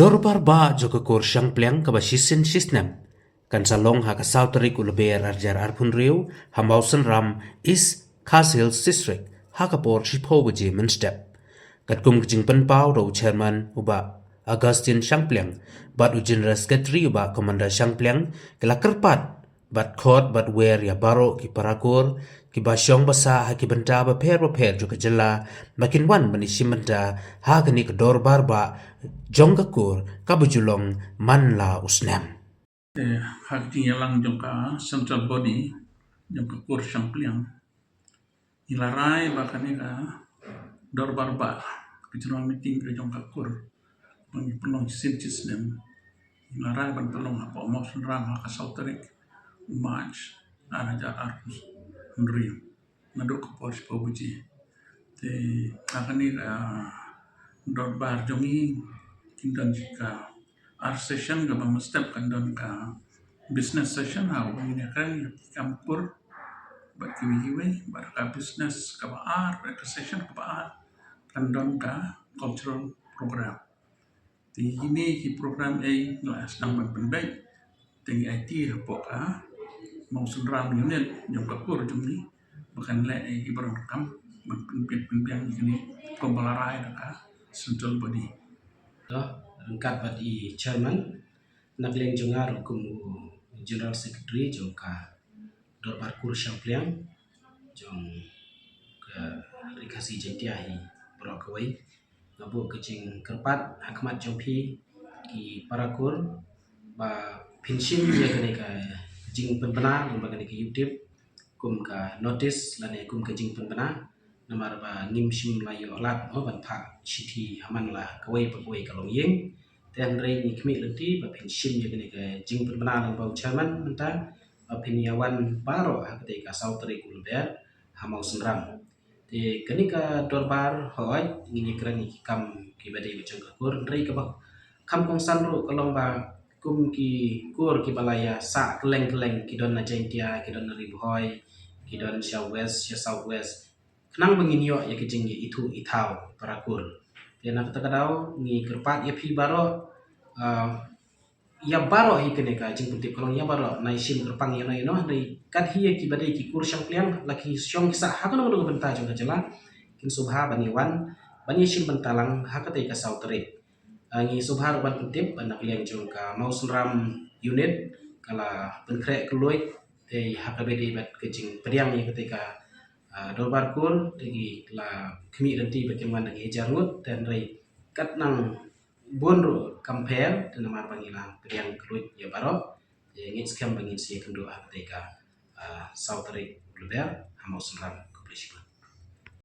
Dorbar ba joka kor syang pleng ka ba shisin shisnem. Kan salong ha ka sautari ulaber arjar arpun riu hamausen ram is Kasil district ha ka por shipo baji menstep. Kat kum kjing penpau do chairman uba Augustin Shangpleng bat general secretary uba commander Shangpleng kala kerpat bat khot bat wer ya baro ki parakor ki basyong basa ha ki benta ba per juga jela makin wan mani simenta ha kani ke dorbar ba jonggakur kabujulong manla usnem. Hak tinggalang jongka central body jongka kur Shangpleng ilarai bahkan ika dorbar ba kecuali meeting ke jongka kur penong sincis dem ilarai ban pelong apa mau senrang hak sauterik umaj araja arus nriu naduk ke pos pobuji te bahkan ika dorbar jongi kindan jika art session ga bang step kandon ka business session ha ini kan campur bat kiwi ka business ka art ka session ka art kandon ka cultural program di ini ki program ngelas nang penbek tinggi IT po ka mau sunram unit yang kapur jumni bahkan le ki barang kam penbiang ini pembalarai ka central body angkat badi chairman nagleng jongar kum general secretary jongka dorbar kur Shangpleng jong ke rikasi jentiahi brokawai ngabu kecing kerpat hakmat jompi ki parakur ba pension dia kene ka jing penbena lembaga ke YouTube kum ka notice lane kum ka jing penbena namar ba ngim sim layo lat ban pha city haman la kawai pagawai kalong yeng dan rei ni kmi lenti ba pension dia kene ka jing penbena lembau chairman menta peniawan baro hakte ka sautri kulber hamau senram te kenika dorbar hoi ngini kerani kam ki badai bacang kur rei ka ba kam kong sanro kalong ba kum ki kur ki balaya sa keleng ki don na jentia ki don na ribuhoi ki don south west kenang menginyo ya ki jinggi itu itau parakur te na kata kadau ni kerpat ya pi baro ya baro hi kene ka jing putip kalong ya baro nai sim kerpang ya no dai kat hi ki badai ki kur Shangpleng laki syong sa ha kono no benta jong jela kin subha baniwan bani sim bentalang ha kata ka sautre ngi subha ban putip banak liang jong ka mau sunram unit kala penkrek keluit te ha ka bedai bat kecing periang ni ketika dorbar kur tegi la kemi renti bagaimana ngi jarngut dan rei kat nang bonro compare dan namar pangila periang keluit ya barok ngit skam bangin si kendo ketika sautre leber hamau sunram komplisma